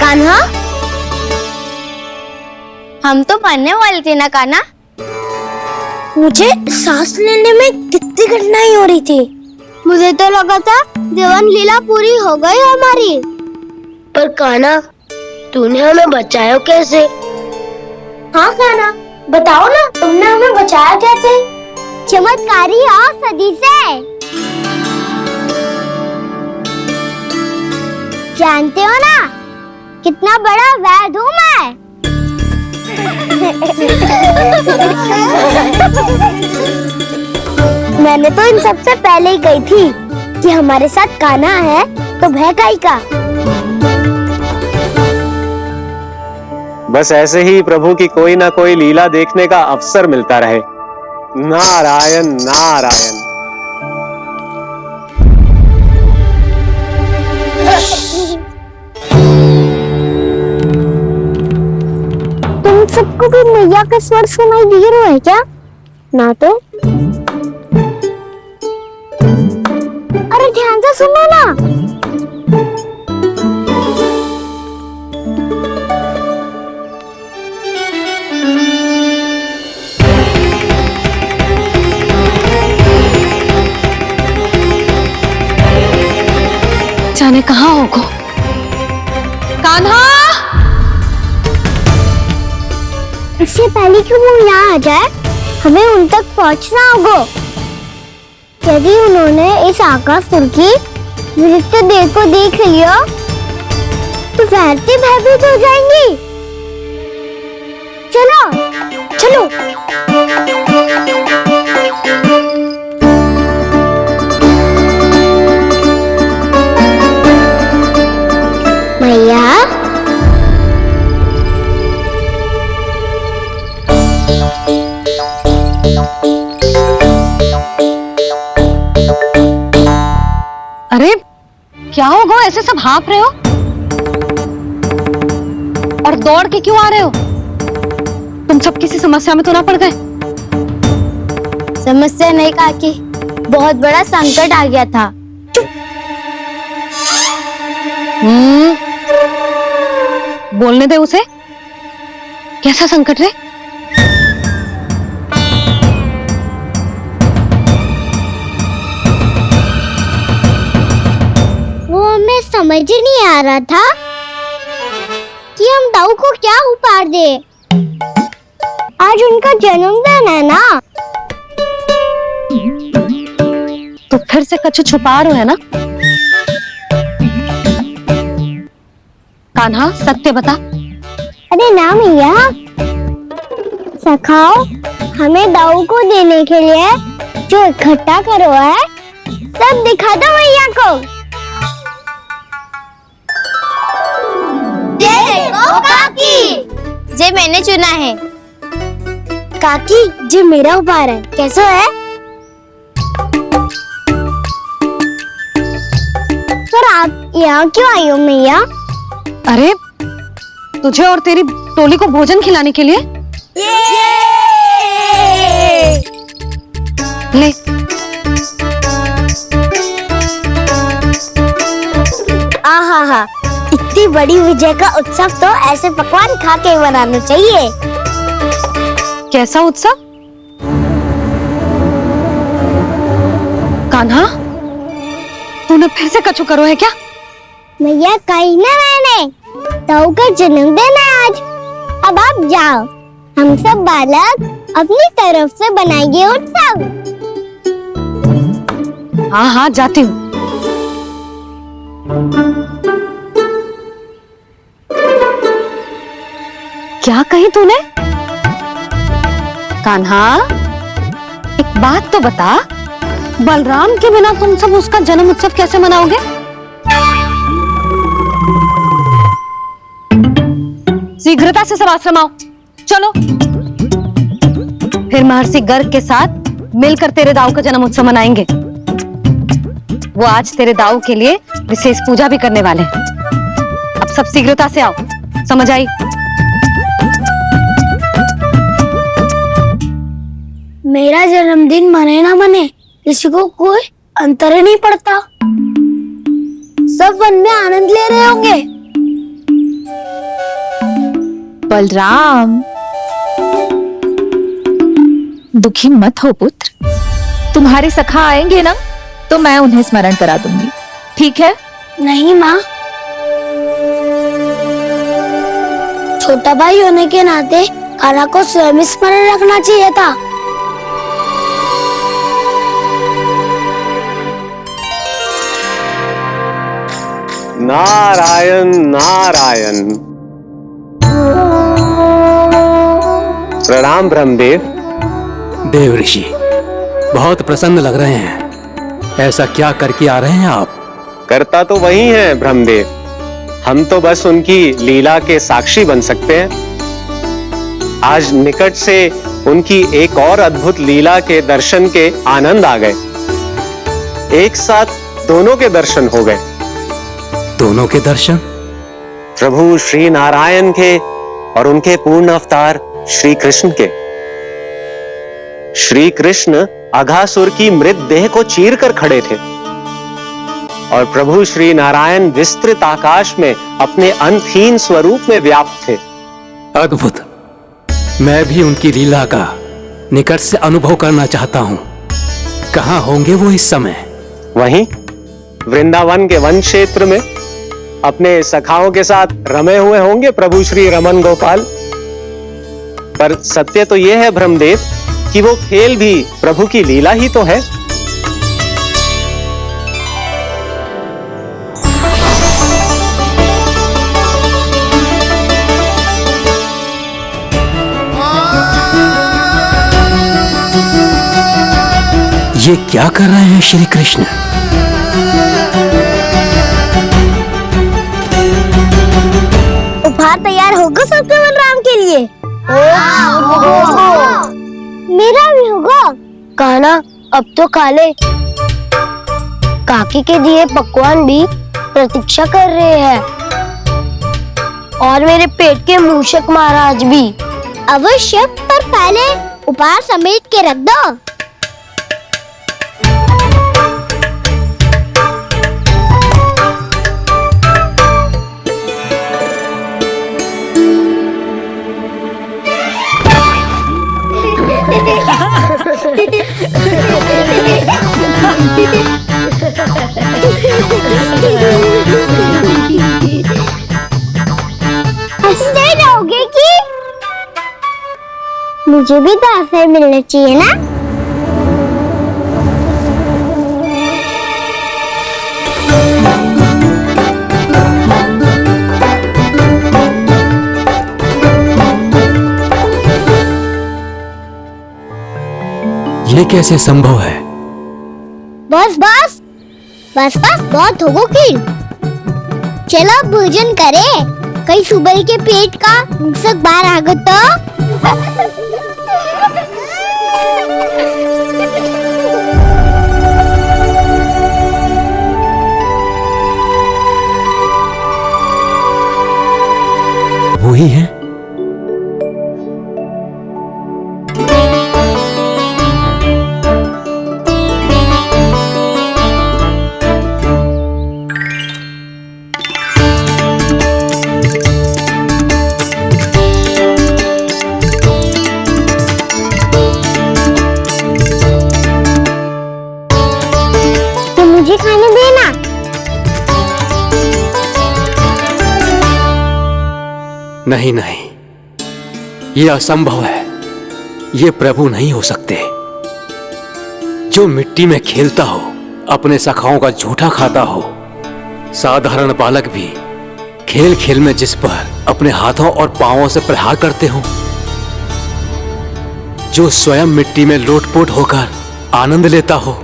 कान्हा, हम तो मरने वाले थे ना कान्हा। मुझे सांस लेने में कितनी कठिनाई हो रही थी। मुझे तो लगा था जीवन लीला पूरी हो गई हमारी। पर कान्हा, तूने हमें बचाया कैसे? हाँ कान्हा, बताओ ना, तुमने हमें बचाया कैसे? चमत्कारी और सदी से। जानते हो ना कितना बड़ा वैद हूँ मैं। मैंने तो इन सबसे पहले ही कही थी कि हमारे साथ कान्हा है तो भय काई का। बस ऐसे ही प्रभु की कोई ना कोई लीला देखने का अवसर मिलता रहे। नारायण नारायण। तुम सबको भी मैया का स्वर सुनाई दे रहा है क्या? ना तो। अरे ध्यान से सुनो ना। जाने कहाँ होगो? कान्हा! इससे पहले कि वो यहाँ आ जाए, हमें उन तक पहुँचना होगा। यदि उन्होंने इस आकाशुर की नृत्य देह को देख लिया, तो वैरती भयभीत हो जाएंगी। चलो, चलो। मैया, अरे क्या हो गो, ऐसे सब हाँफ रहे हो और दौड़ के क्यों आ रहे हो? तुम सब किसी समस्या में तो ना पड़ गए? समस्या नहीं काकी, बहुत बड़ा संकट आ गया था। बोलने दे उसे। कैसा संकट रे? वो हमें समझ ही नहीं आ रहा था कि हम दाऊ को क्या उपहार दे। आज उनका जन्मदिन है ना। तो फिर से कछु छुपा रहे हो है ना? कान्हा, सत्य बता। अरे ना मैया, सखाओ, हमें दाऊ को देने के लिए जो इकट्ठा करो है, सब दिखा दो मैया को। ये देखो काकी, जे मैंने चुना है। काकी, जे मेरा उपहार है, कैसा है? पर आप यहाँ क्यों आई हो मैया? अरे तुझे और तेरी टोली को भोजन खिलाने के लिए। ले। आहा, इतनी बड़ी विजय का उत्सव तो ऐसे पकवान खा के मनाना चाहिए। कैसा उत्सव? कान्हा, तूने फिर से कछु करो है क्या? मैया, कहीं ना मैंने, ताऊ का जन्मदिन है आज। अब आप जाओ, हम सब बालक अपनी तरफ से बनाएंगे उत्सव। हाँ हाँ, जाती हूँ। क्या कही तूने? कान्हा, एक बात तो बता, बलराम के बिना तुम सब उसका जन्म उत्सव कैसे मनाओगे? शीघ्रता से सब आश्रम आओ, चलो। फिर महर्षि गर्ग के साथ मिलकर तेरे दाऊ का जन्म उत्सव मनाएंगे। वो आज तेरे दाऊ के लिए विशेष पूजा भी करने वाले हैं। अब सब शीघ्रता से आओ, समझ आई? मेरा जन्मदिन मने ना मने, किसी को कोई अंतर ही नहीं पड़ता। सब वन में आनंद ले रहे होंगे। बलराम, दुखी मत हो पुत्र। तुम्हारे सखा आएंगे ना तो मैं उन्हें स्मरण करा दूंगी, ठीक है? नहीं माँ, छोटा भाई होने के नाते कान्हा को स्वयं स्मरण रखना चाहिए था। नारायण नारायण। प्रणाम ब्रह्मदेव। देव ऋषि, बहुत प्रसन्न लग रहे हैं। ऐसा क्या करके आ रहे हैं आप? करता तो वही है ब्रह्मदेव, हम तो बस उनकी लीला के साक्षी बन सकते हैं। आज निकट से उनकी एक और अद्भुत लीला के दर्शन के आनंद आ गए। एक साथ दोनों के दर्शन हो गए। दोनों के दर्शन? प्रभु श्री नारायण के और उनके पूर्ण अवतार श्री कृष्ण के। श्री कृष्ण अघासुर की मृत देह को चीर कर खड़े थे और प्रभु श्री नारायण विस्तृत आकाश में अपने अंतहीन स्वरूप में व्याप्त थे। अद्भुत। मैं भी उनकी लीला का निकट से अनुभव करना चाहता हूँ। कहाँ होंगे वो इस समय? वहीं वृंदावन के वन क्षेत्र में अपने सखाओं के साथ रमे हुए होंगे प्रभु श्री रमन गोपाल। पर सत्य तो यह है ब्रह्मदेव कि वो खेल भी प्रभु की लीला ही तो है। ये क्या कर रहे हैं श्री कृष्ण? उपहार तैयार होगा सबके बलराम के लिए? मेरा भी होगा। कान्हा अब तो खा ले। काकी के दिए पकवान भी प्रतीक्षा कर रहे हैं और मेरे पेट के मूषक महाराज भी। अवश्य, पर पहले उपहार समेट के रख दो। हंसते रहोगे कि? मुझे भी तो अवसर मिलना चाहिए ना। ये कैसे संभव है? बस बस बस बस बहुत होगो की। चलो भोजन करे, कहीं सुबह के पेट का मूषक बाहर आ गया तो। वो ही है। मुझे खाने देना। नहीं नहीं, ये असंभव है। ये प्रभु नहीं हो सकते। जो मिट्टी में खेलता हो, अपने सखाओं का झूठा खाता हो, साधारण बालक भी खेल खेल में जिस पर अपने हाथों और पांवों से प्रहार करते हो, जो स्वयं मिट्टी में लोटपोट होकर आनंद लेता हो,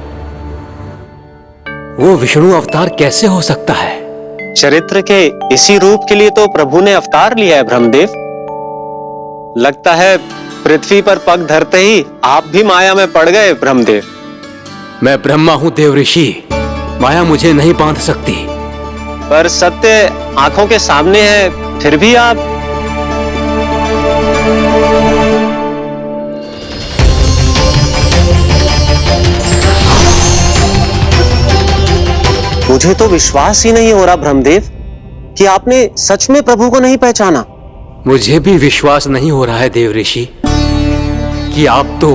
वो विष्णु अवतार कैसे हो सकता है? चरित्र के इसी रूप के लिए तो प्रभु ने अवतार लिया है ब्रह्मदेव। लगता है पृथ्वी पर पग धरते ही आप भी माया में पड़ गए ब्रह्मदेव। मैं ब्रह्मा हूं देव ऋषि, माया मुझे नहीं बांध सकती। पर सत्य आंखों के सामने है, फिर भी आप। मुझे तो विश्वास ही नहीं हो रहा ब्रह्मदेव कि आपने सच में प्रभु को नहीं पहचाना। मुझे भी विश्वास नहीं हो रहा है देव ऋषि कि आप तो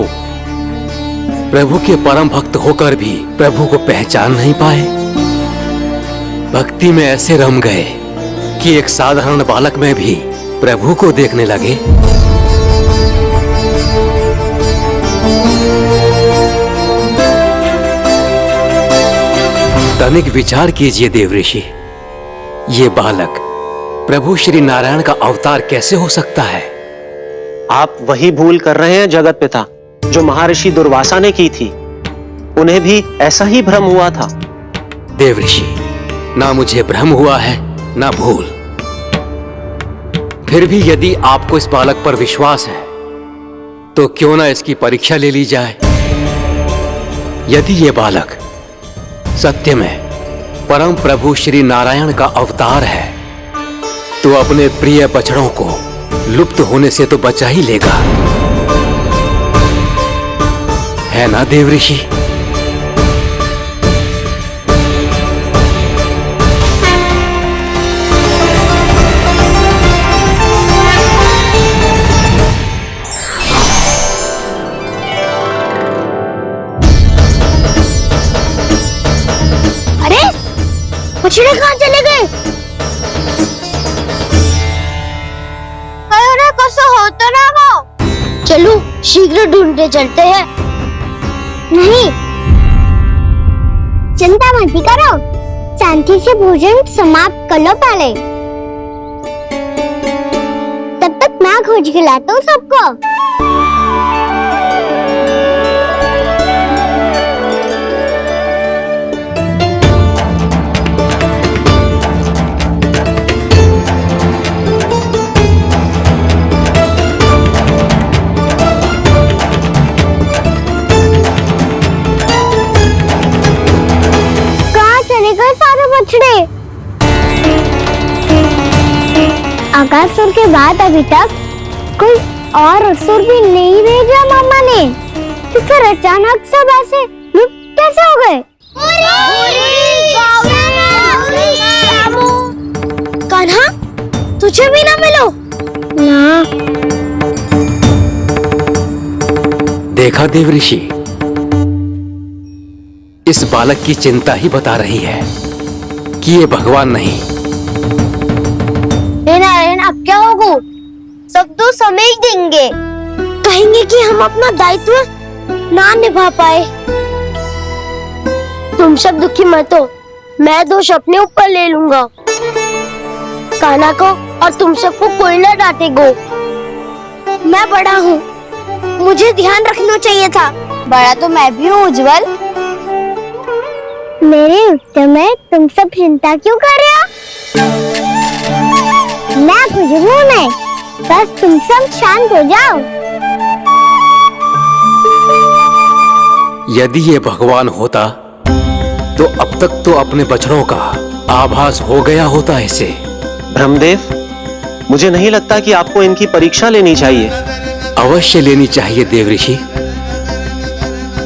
प्रभु के परम भक्त होकर भी प्रभु को पहचान नहीं पाए। भक्ति में ऐसे रम गए कि एक साधारण बालक में भी प्रभु को देखने लगे। तनिक विचार कीजिए देव ऋषि, ये बालक प्रभु श्री नारायण का अवतार कैसे हो सकता है? आप वही भूल कर रहे हैं जगत पिता जो महर्षि दुर्वासा ने की थी। उन्हें भी ऐसा ही भ्रम हुआ था। देव ऋषि, ना मुझे भ्रम हुआ है ना भूल। फिर भी यदि आपको इस बालक पर विश्वास है तो क्यों ना इसकी परीक्षा ले ली जाए। यदि ये बालक सत्य में परम प्रभु श्री नारायण का अवतार है तो अपने प्रिय बछड़ों को लुप्त होने से तो बचा ही लेगा, है ना देव ऋषि? अरे बछड़े कहाँ चले गए? अरे कैसे होता ना वो? चलो शीघ्र ढूंढने चलते हैं। नहीं, चिंता मत करो, शांति से भोजन समाप्त कर लो पहले। तब तक मैं खोज के लाता हूँ सबको। सारे बछड़े आकासुर के बाद अभी तक कोई और असुर भी नहीं भेजा मामा ने, तो फिर अचानक सब ऐसे लुप्त कैसे हो गए? कान्हा, तुझे भी ना मिलो ना। देखा देव ऋषि, इस बालक की चिंता ही बता रही है कि ये भगवान नहीं। नारायण, अब क्या होगा? सब तो समझ देंगे, कहेंगे कि हम अपना दायित्व ना निभा पाए। तुम सब दुखी मत हो, मैं दोष अपने ऊपर ले लूंगा। कान्हा को और तुम सबको कोई ना डांटेगा। मैं बड़ा हूँ, मुझे ध्यान रखना चाहिए था। बड़ा तो मैं भी हूँ उज्जवल। मेरे उत्तर में तुम सब चिंता क्यों कर रहे हो? मैं कुछ हूँ नहीं, बस तुम सब शांत हो जाओ। यदि ये भगवान होता तो अब तक तो अपने बछड़ों का आभास हो गया होता इसे। ब्रह्मदेव, मुझे नहीं लगता कि आपको इनकी परीक्षा लेनी चाहिए। अवश्य लेनी चाहिए देव ऋषि।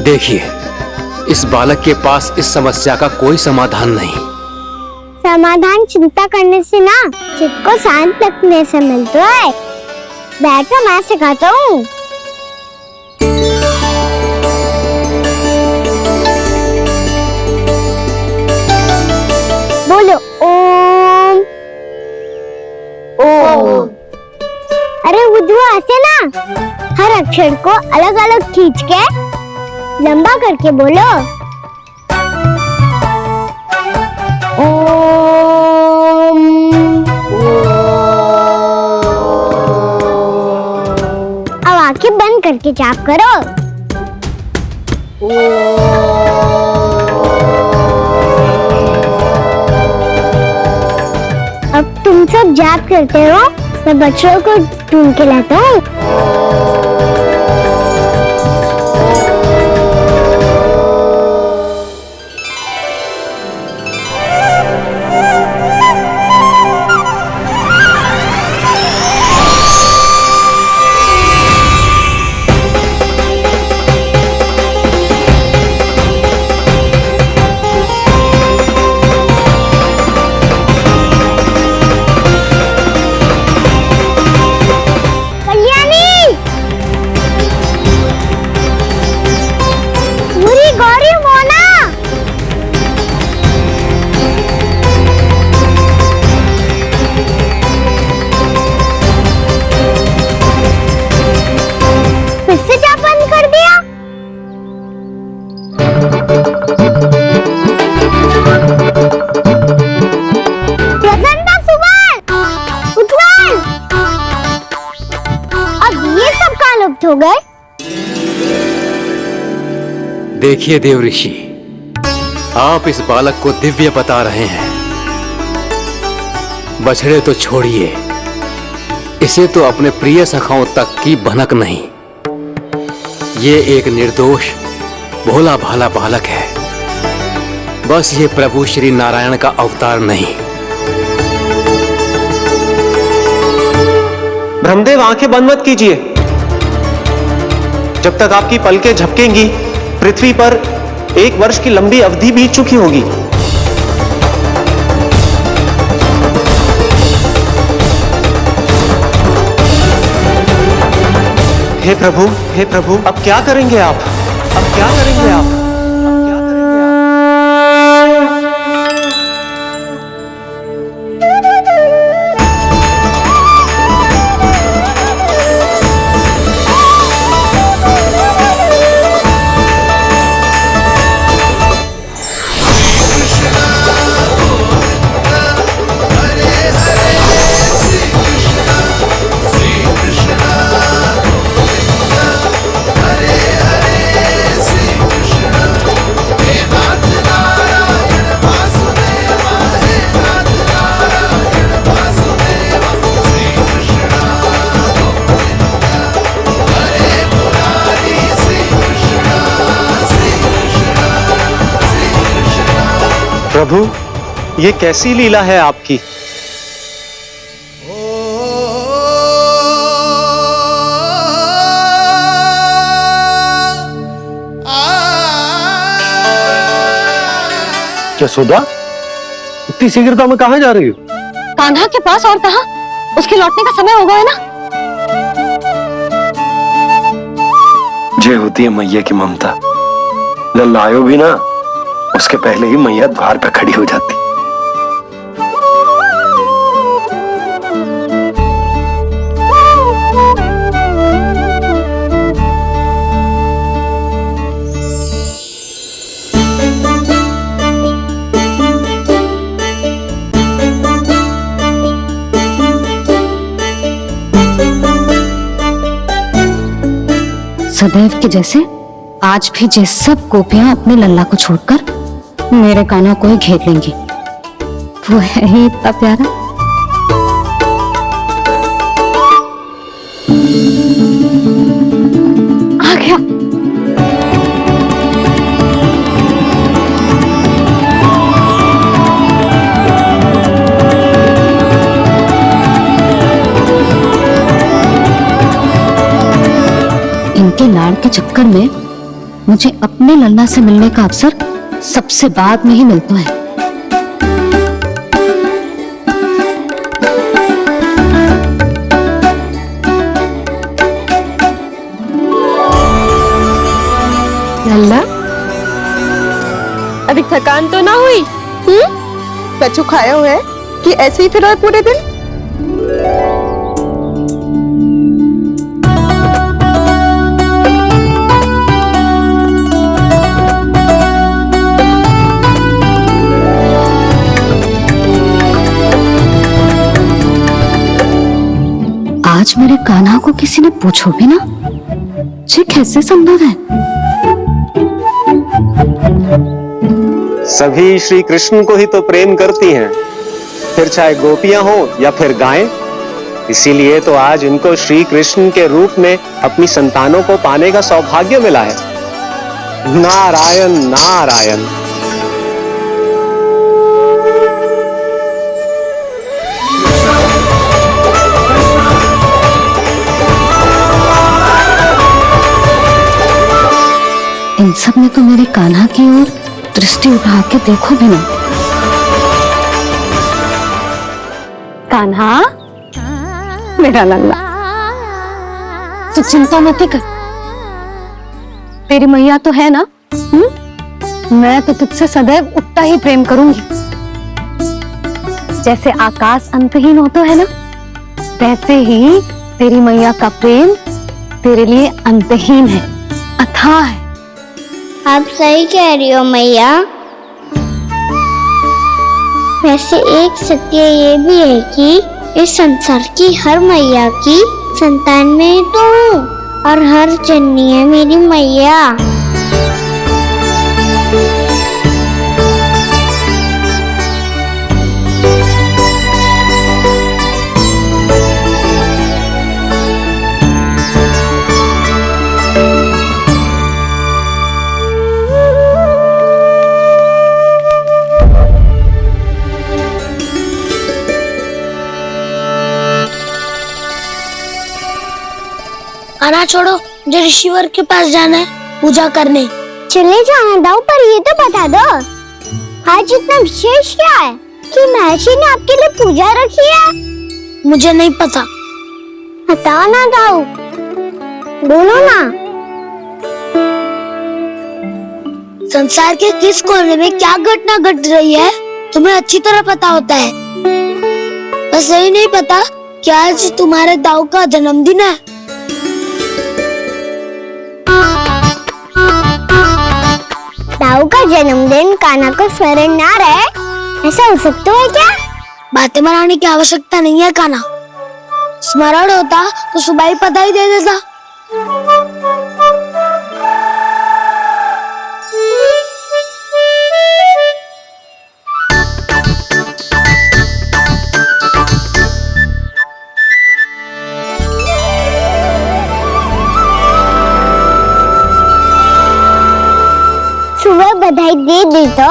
देखिए, इस बालक के पास इस समस्या का कोई समाधान नहीं। समाधान चिंता करने से ना, चित्त को शांत रखने से मिलता है। बैठो, मैं सिखाता हूँ। बोलो ओम। ओम। अरे उद्धव, ऐसे ना हर अक्षर को अलग अलग खींच के लंबा करके बोलो। ओम। अब आंखें बंद करके जाप करो। अब तुम सब जाप करते हो, मैं बच्चों को ढूंढ के लाता हूँ। साथ हो गए? देखिए देव ऋषि, आप इस बालक को दिव्य बता रहे हैं। बछड़े तो छोड़िए, इसे तो अपने प्रिय सखाओं तक की भनक नहीं। ये एक निर्दोष भोला भाला बालक है, बस ये प्रभु श्री नारायण का अवतार नहीं। ब्रह्मदेव, आंखें बंद मत कीजिए। जब तक आपकी पलकें झपकेंगी, पृथ्वी पर 1 वर्ष की लंबी अवधि बीत चुकी होगी। हे प्रभु, अब क्या करेंगे आप? अब क्या करेंगे आप? प्रभु, ये कैसी लीला है आपकी? यशोदा, इतनी शीघ्रता में कहाँ जा रही हो? कान्हा के पास, और कहाँ? उसके लौटने का समय हो गया है ना। ये होती है मैया की ममता। लल्लायो भी ना, उसके पहले ही मैया द्वार पे खड़ी हो जाती। सदैव के जैसे आज भी जे सब गोपियां अपने लल्ला को छोड़कर मेरे कान्हा को ही घेर लेंगी। वो है ही इतना प्यारा। आ गया। इनके लाड़ के चक्कर में मुझे अपने लल्ला से मिलने का अवसर सबसे बाद में ही मिलता है। लल्ला, अभी थकान तो ना हुई? कछु खाया हुआ है कि ऐसे ही फिर रहे पूरे दिन? आज मेरे कान्हा को किसी ने पूछो भी ना, ये कैसे संभव है? सभी श्री कृष्ण को ही तो प्रेम करती हैं, फिर चाहे गोपियां हो या फिर गायें। इसीलिए तो आज इनको श्री कृष्ण के रूप में अपनी संतानों को पाने का सौभाग्य मिला है। नारायण नारायण। इन सब में तो मेरे कान्हा की ओर दृष्टि उठा के देखो भी ना। कान्हा, मेरा लल्ला, तू चिंता मत कर। तेरी मैया तो है ना? मैं तो तुझसे सदैव उतना ही प्रेम करूंगी। जैसे आकाश अंतहीन होता है ना, वैसे ही तेरी मैया का प्रेम तेरे लिए अंतहीन है, अथाह है। आप सही कह रही हो मैया। वैसे एक सत्य ये भी है कि इस संसार की हर मैया की संतान में तो हूँ, और हर चन्नी है मेरी मैया। खाना छोड़ो, मुझे ऋषिवर के पास जाना है पूजा करने। चले जाना दाऊ, पर ये तो बता दो आज इतना विशेष क्या है कि महर्षि ने आपके लिए पूजा रखी है? मुझे नहीं पता। बताओ ना दाऊ, बोलो ना। संसार के किस कोने में क्या घटना घट रही है तुम्हें अच्छी तरह पता होता है। बस यही नहीं पता कि आज तुम्हारे दाऊ का जन्मदिन है। दाऊ का जन्मदिन कान्हा को स्मरण ना रहे, ऐसा हो सकता है क्या? बातें बनाने की आवश्यकता नहीं है कान्हा। स्मरण होता तो सुबह ही पता ही दे देता। सुबह बधाई दे दी तो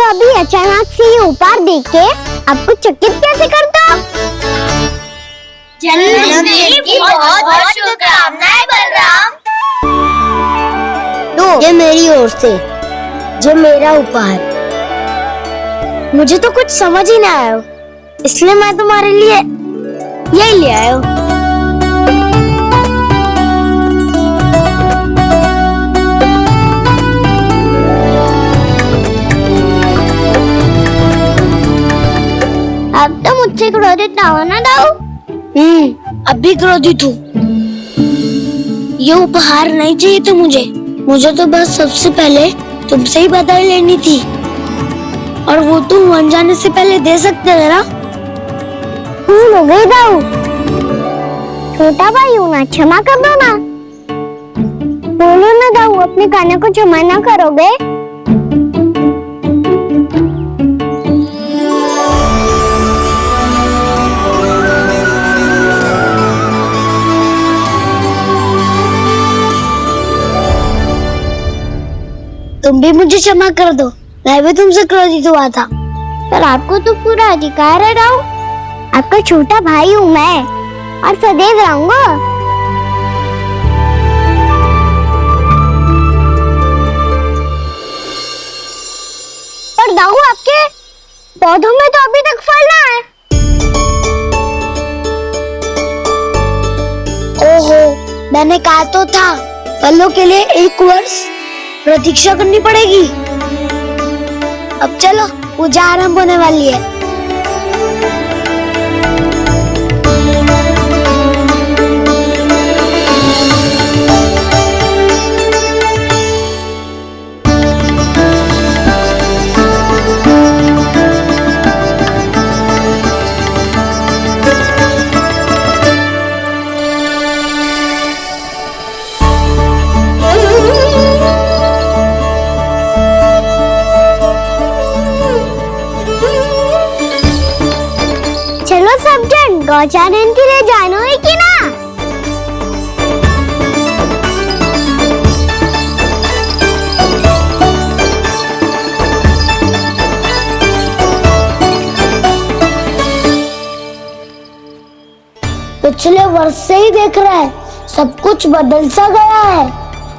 अभी अचानक से ये उपहार देख के आपको चकित कैसे करता? जन्मदिन की बहुत शुभकामनाएं बलराम। ये मेरी ओर से, ये मेरा उपहार। मुझे तो कुछ समझ ही ना आया, इसलिए मैं तुम्हारे लिए यही ले आया हूँ। अब तो मुझसे क्रोधित ना हो ना दाऊ। अब भी क्रोधित हूँ। ये उपहार नहीं चाहिए था मुझे तो बस सबसे पहले तुमसे ही बधाई लेनी थी, और वो तुम बन जाने से पहले दे सकते थे ना। भूल हो गई दाऊ, छोटा भाई हूँ ना, क्षमा कर दो ना। बोलो ना दाऊ, अपने कान्हा को क्षमा ना करोगे? तुम भी मुझे क्षमा कर दो, मैं भी तुमसे क्रोधित हुआ था। पर आपको तो पूरा अधिकार है दाऊ, आपका छोटा भाई हूँ मैं और सदैव रहूंगा। पर दाऊ, आपके पौधों में तो अभी तक फल ना है। ओहो, मैंने कहा तो था फलों के लिए 1 वर्ष प्रतीक्षा करनी पड़ेगी। अब चलो, पूजा आरंभ होने वाली है। चलो सब जन गौचारण के लिए जानो है कि ना? पिछले वर्ष से ही देख रहा है, सब कुछ बदल सा गया है।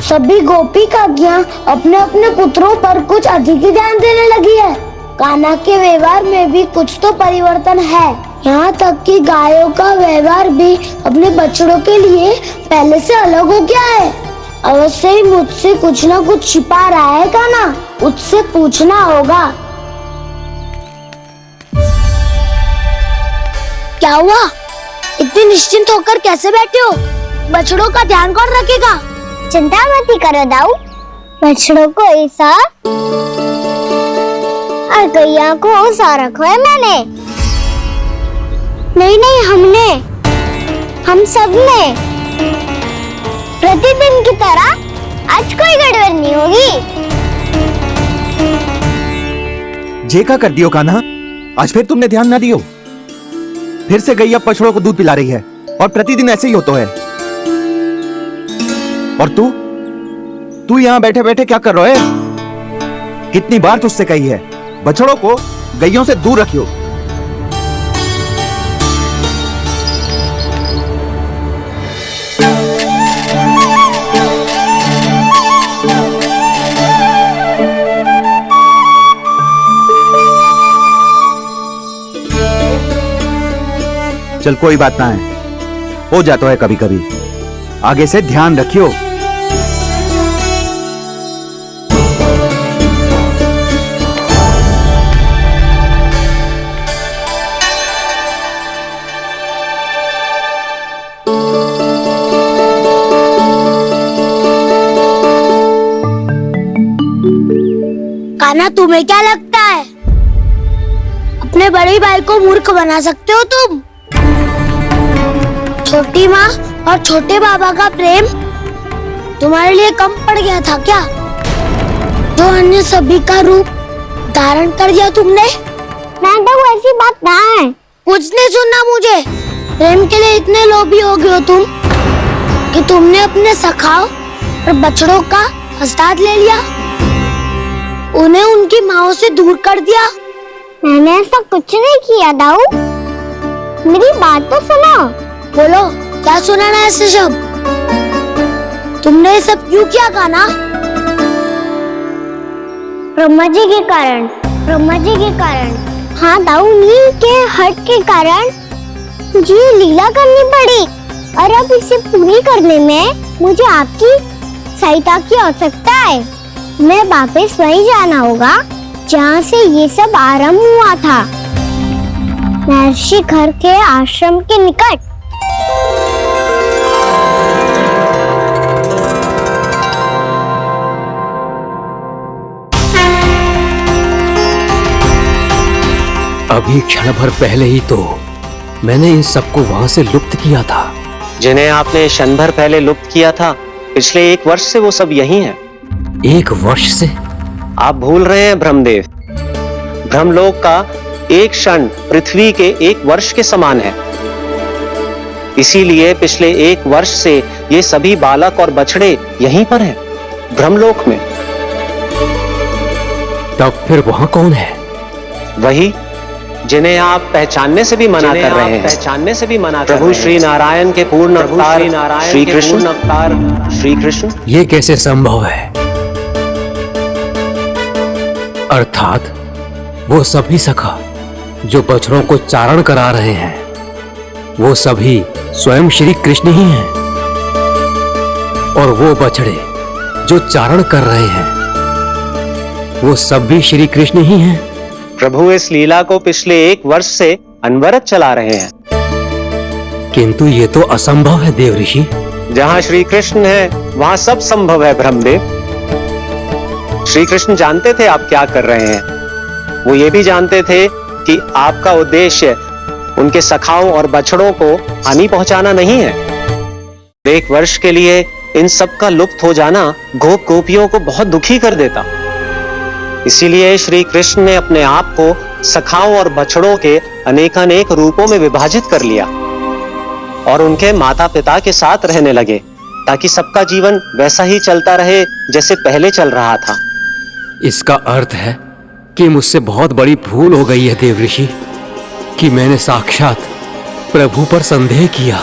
सभी गोपी काकियां अपने अपने पुत्रों पर कुछ अधिक ही ध्यान देने लगी है। कान्हा के व्यवहार में भी कुछ तो परिवर्तन है। यहाँ तक कि गायों का व्यवहार भी अपने बछड़ों के लिए पहले से अलग हो गया है। अवश्य ही मुझसे कुछ ना कुछ छिपा रहा है कान्हा, उससे पूछना होगा। क्या हुआ? इतनी निश्चिंत होकर कैसे बैठे हो? बछड़ों का ध्यान कौन रखेगा? चिंता मत करो दाऊ, बछड़ों को ऐसा और गैया को ऐसा रखा है मैंने। नहीं, हमने, हम सब ने। प्रतिदिन की तरह आज कोई गड़बड़ नहीं होगी। जे का कर दियो कान्हा, आज फिर तुमने ध्यान ना दियो। फिर से गैया बछड़ों को दूध पिला रही है और प्रतिदिन ऐसे ही होता है। और तू यहां बैठे बैठे क्या कर रहा है? कितनी बार तुझसे कही है बछड़ों को गैयों से दूर रखियो। चल कोई बात ना है, हो जाता है कभी कभी। आगे से ध्यान रखियो। कान्हा, तुम्हें क्या लगता है अपने बड़े भाई को मूर्ख बना सकते हो तुम? छोटी माँ और छोटे बाबा का प्रेम तुम्हारे लिए कम पड़ गया था क्या, जो अन्य सभी का रूप धारण कर दिया तुमने? नाटक ऐसी बात ना है। कुछ नहीं सुनना मुझे। प्रेम के लिए इतने लोभी हो गए हो तुम कि तुमने अपने सखाओ और बछड़ों का हस्ताक्षर ले लिया, उन्हें उनकी माओ से दूर कर दिया। मैंने ऐसा कुछ नहीं किया दाऊ, मेरी बात तो सुनो। बोलो, क्या सुनाना है ऐसे शब्द? तुमने ये सब क्यों किया कान्हा? ब्रह्मा जी के कारण, ब्रह्मा जी के कारण। हाँ दाऊ, नील के हट के कारण मुझे लीला करनी पड़ी, और अब इसे पूरी करने में मुझे आपकी सहायता की आवश्यकता है। मैं वापस वहीं जाना होगा जहाँ से ये सब आरंभ हुआ था, महर्षि घर के आश्रम के निकट। अभी क्षण भर पहले ही तो मैंने इन सबको वहां से लुप्त किया था। जिन्हें आपने क्षण भर पहले लुप्त किया था, पिछले 1 वर्ष से वो सब यही हैं। 1 वर्ष से? आप भूल रहे हैं ब्रह्मदेव, ब्रह्मलोक का एक क्षण पृथ्वी के 1 वर्ष के समान है। इसीलिए पिछले 1 वर्ष से ये सभी बालक और बछड़े यहीं पर हैं, ब्रह्मलोक में। तब फिर वहां कौन है? वही जिन्हें आप पहचानने से भी मना कर रहे हैं, पहचानने से भी मना कर रहे हैं। प्रभु श्री नारायण के पूर्ण अवतार श्री कृष्ण। श्री कृष्ण। ये कैसे संभव है? अर्थात वो सभी सखा जो बछड़ों को चारण करा रहे हैं, वो सभी स्वयं श्री कृष्ण ही हैं। और वो बछड़े जो चारण कर रहे हैं, वो सब भी श्री कृष्ण ही हैं। प्रभु इस लीला को पिछले 1 वर्ष से अनवरत चला रहे हैं। किंतु ये तो असंभव है देव ऋषि। जहाँ श्री कृष्ण है वहाँ सब संभव है ब्रह्मदेव। श्री कृष्ण जानते थे आप क्या कर रहे हैं। वो ये भी जानते थे कि आपका उद्देश्य उनके सखाओं और बछड़ों को हानि पहुंचाना नहीं है। 1 वर्ष के लिए इन सब का लुप्त हो जाना गोप गोपियों को बहुत दुखी कर देता। इसीलिए श्री कृष्ण ने अपने आप को सखाओं और बछड़ों के अनेकानेक रूपों में विभाजित कर लिया और उनके माता पिता के साथ रहने लगे, ताकि सबका जीवन वैसा ही चलता रहे जैसे पहले चल रहा था। इसका अर्थ है कि मुझसे बहुत बड़ी भूल हो गई है देव ऋषि, कि मैंने साक्षात प्रभु पर संदेह किया,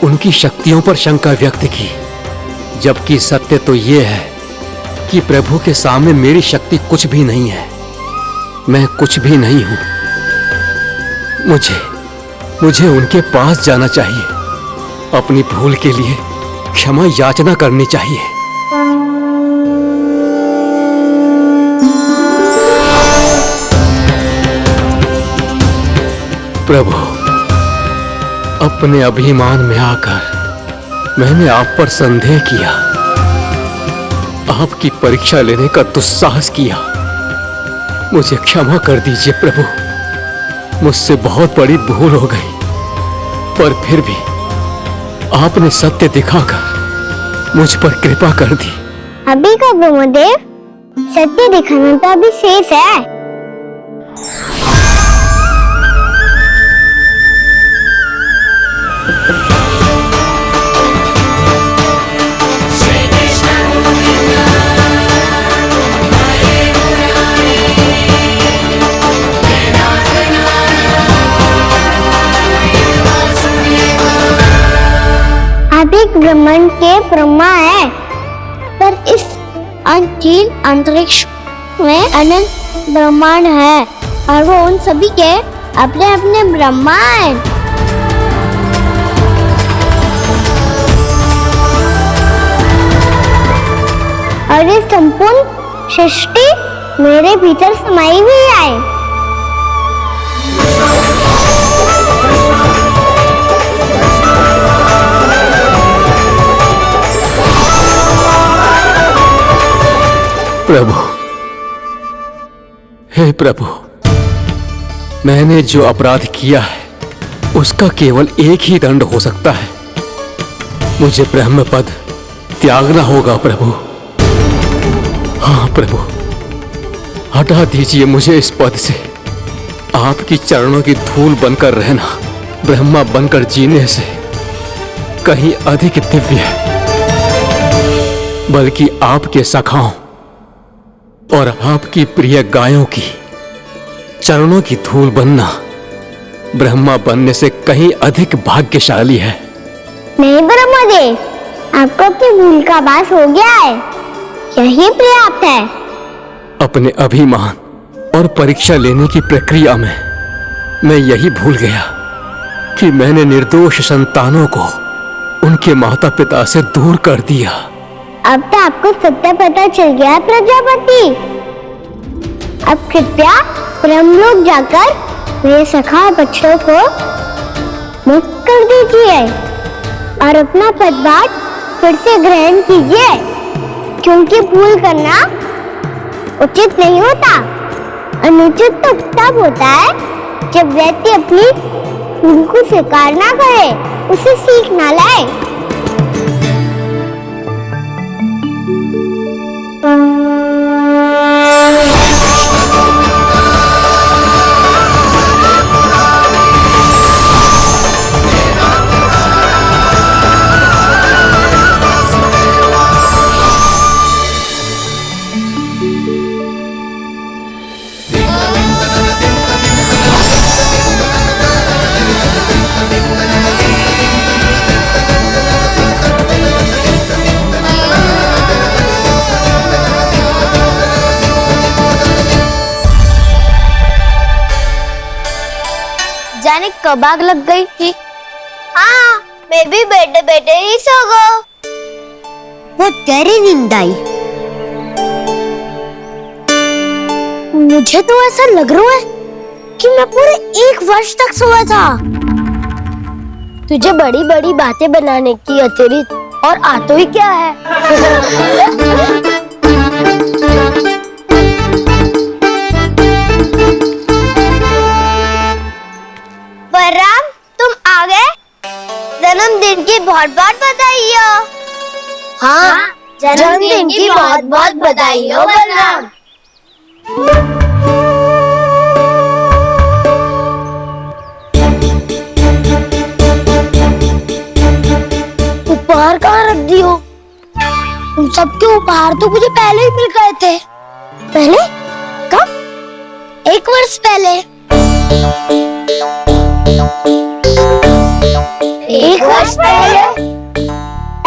उनकी शक्तियों पर शंका व्यक्त की, जबकि सत्य तो यह है कि प्रभु के सामने मेरी शक्ति कुछ भी नहीं है। मैं कुछ भी नहीं हूं। मुझे उनके पास जाना चाहिए, अपनी भूल के लिए क्षमा याचना करनी चाहिए। प्रभु, अपने अभिमान में आकर मैंने आप पर संदेह किया, आपकी परीक्षा लेने का दुस्साहस किया। मुझे क्षमा कर दीजिए प्रभु, मुझसे बहुत बड़ी भूल हो गई। पर फिर भी आपने सत्य दिखाकर मुझ पर कृपा कर दी। अभी का ब्रह्मदेव, सत्य दिखाना तो अभी शेष है। आप एक ब्रह्मांड के ब्रह्मा है, पर इस अनंत अंतरिक्ष में अनंत ब्रह्मांड है और वो उन सभी के अपने अपने ब्रह्मा हैं। और ये संपूर्ण सृष्टि मेरे भीतर समाई हुई है। प्रभु, हे प्रभु, मैंने जो अपराध किया है उसका केवल एक ही दंड हो सकता है। मुझे ब्रह्म पद त्यागना होगा प्रभु। हाँ प्रभु, हटा दीजिए मुझे इस पद से। आपकी चरणों की धूल बनकर रहना ब्रह्मा बनकर जीने से कहीं अधिक दिव्य है। बल्कि आपके सखाओं और आपकी प्रिय गायों की चरणों की धूल बनना ब्रह्मा बनने से कहीं अधिक भाग्यशाली है। नहीं ब्रह्मदेव, आपको अपनी भूल का आभास हो गया है, यही पर्याप्त है। अपने अभिमान और परीक्षा लेने की प्रक्रिया में मैं यही भूल गया कि मैंने निर्दोष संतानों को उनके माता पिता से दूर कर दिया। अब तो आपको सत्य पता चल गया प्रजापति। अब कृपया ब्रह्मलोक जाकर मेरे सखा बच्चों को मुक्त कर दीजिए और अपना पदभार फिर से ग्रहण कीजिए, क्योंकि भूल करना उचित नहीं होता। अनुचित तो तब होता है जब व्यक्ति अपनी भूल को स्वीकार ना करे, उसे सीख ना लाए। जाने कब आग लग गई थी। हाँ, मैं भी बैठे बैठे ही सो गया। वो तेरी नींद आई। मुझे तो ऐसा लग रहा है कि मैं पूरे 1 वर्ष तक सोया था। तुझे बड़ी बड़ी बातें बनाने की अतिरिक्त और आता ही क्या है। बलराम, तुम आ गए? जन्मदिन की बहुत बहुत बधाई हो। हाँ, जन्मदिन की बहुत बहुत बधाई हो बलराम। उपहार कहाँ रख दी हो? तुम सबके उपहार तो मुझे पहले ही मिल गए थे। पहले? कब? 1 वर्ष पहले। 1 वर्ष पहले?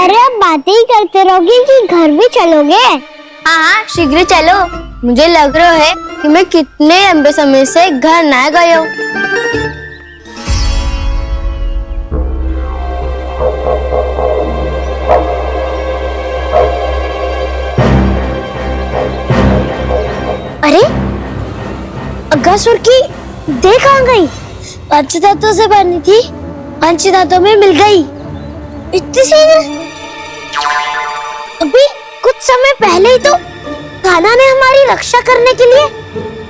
अरे अब बातें ही करते रहोगे कि घर भी चलोगे? हाँ, शीघ्र चलो। मुझे लग रहा है कि मैं कितने लंबे समय से घर ना गया हूँ। अरे, अगासुर की देह कहाँ गई? पंचतत्वों से बनी थी, पंचतत्वों में मिल गई। इतनी शीघ्र? अभी कुछ समय पहले ही तो कान्हा ने हमारी रक्षा करने के लिए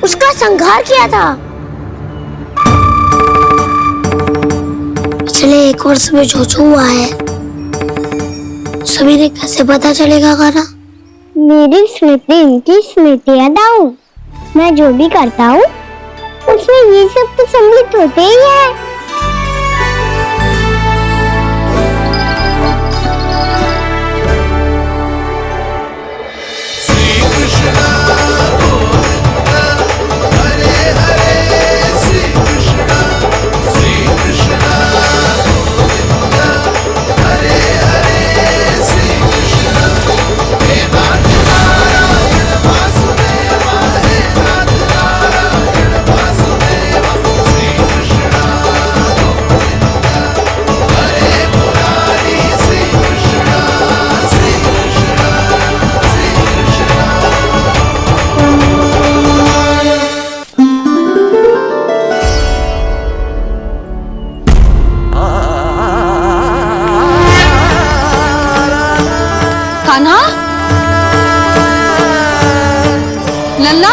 उसका संहार किया था। पिछले 1 वर्ष में जो हुआ है सवेरे कैसे पता चलेगा गाना? मेरी स्मृति इनकी स्मृति अदाऊं। मैं जो भी करता हूँ उसमें ये सब तो सम्मिलित होते ही है। कान्हा, लल्ला,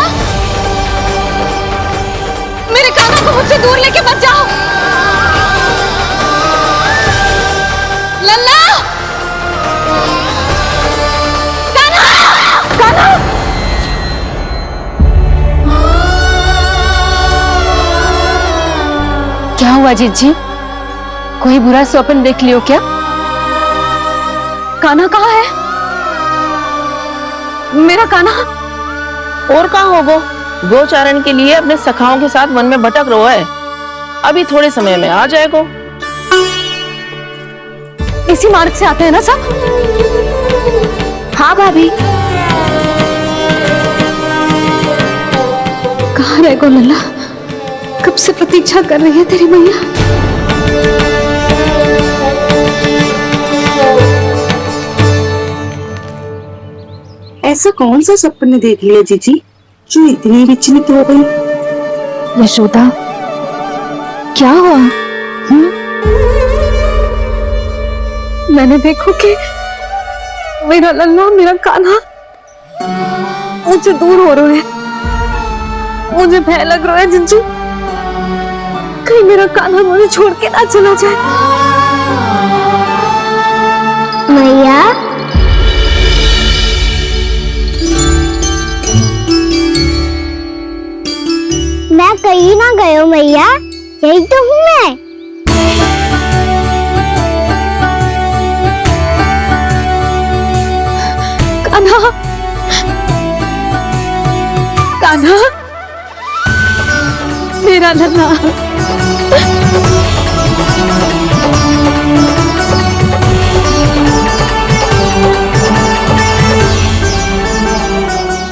मेरे कान्हा को मुझसे दूर लेके मत जाओ। लल्ला, कान्हा, कान्हा। क्या हुआ जीजी? कोई बुरा स्वप्न देख लियो क्या? कान्हा कहाँ है? मेरा कान्हा? और कहाँ होगो? गोचारण के लिए अपने सखाओं के साथ वन में भटक रहो है। अभी थोड़े समय में आ जाएगो। इसी मार्ग से आते हैं ना सब? हाँ भाभी। कहाँ रह गो लल्ला? कब से प्रतीक्षा कर रही है तेरी मैया। ऐसा कौन सा सपने देख लिया जीजी जो इतनी विचलित हो गई? यशोदा, क्या हुआ? मैंने देखो कि मेरा लल्ला, मेरा कान्हा मुझसे दूर हो रहे हैं। मुझे भय लग रहा है जीजू, कहीं मेरा कान्हा मुझे छोड़ के ना चला जाए। मैया, मैं कहीं ना गयो मैया, यही तो हूँ मैं। कान्हा, कान्हा, मेरा लल्ला।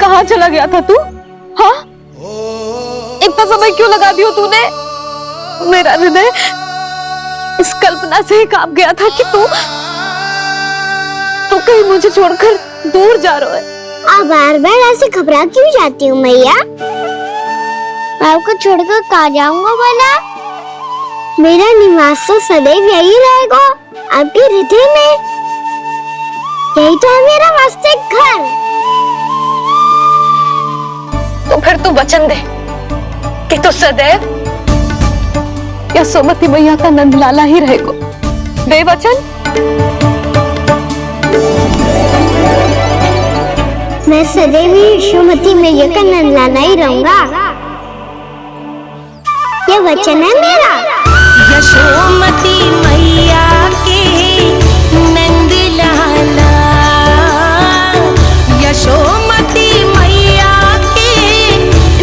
कहाँ चला गया था तू? हाँ, इतना समय क्यों लगा दियो तूने? मेरा हृदय इस कल्पना से ही कांप गया था कि तू कहीं मुझे छोड़कर दूर जा रहा है। आप बार बार ऐसे घबरा क्यों जाती हूँ मैया? आपको छोड़कर कहाँ जाऊंगा भला? मेरा निवास तो सदैव यही रहेगा, आपके हृदय में। यही तो है मेरा वास्तविक घर। तो फिर तू वचन दे कि तू सदैव यशोमती मैया का नंदलाला ही रहेगा। दे वचन। मैं सदैव यशोमती मैया का नंदलाला ही रहूंगा। ये वचन है मेरा। यशोमती मैया के नंद लाला, यशोमती मैया के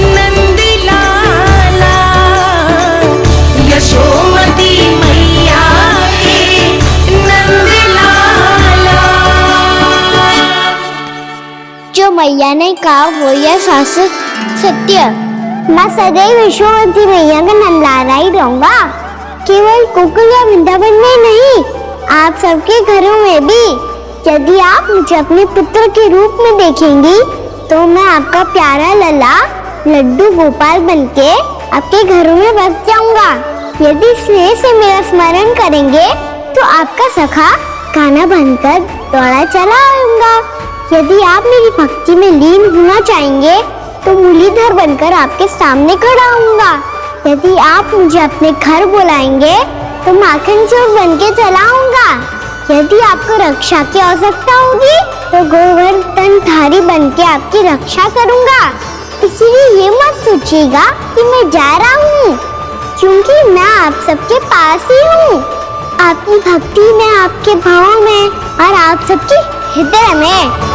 नंद लाला, यशोमती मैया के नंद लाला। जो मैया ने कहा वो यह शाश्वत सत्य। मैं सदैव यशोमती मैया का नंदलाला ही रहूंगा। केवल गोकुल या वृंदावन में नहीं, आप सबके घरों में भी। यदि आप मुझे अपने पुत्र के रूप में देखेंगी तो मैं आपका प्यारा लल्ला लड्डू गोपाल बनके आपके घरों में बस जाऊंगा। यदि स्नेह से मेरा स्मरण करेंगे तो आपका सखा गाना बनकर दौड़ा चला आऊंगा। यदि आप मेरी भक्ति में लीन होना चाहेंगे तो मुरलीधर बनकर आपके सामने खड़ा होऊंगा। यदि आप मुझे अपने घर बुलाएंगे तो माखन चोर बनके चला आऊंगा। यदि आपको रक्षा की आवश्यकता होगी तो गोवर्धनधारी बन के आपकी रक्षा करूंगा। इसीलिए ये मत सोचिएगा कि मैं जा रहा हूँ, क्योंकि मैं आप सबके पास ही हूँ, आपकी भक्ति में, आपके भाव में और आप सबके हृदय में।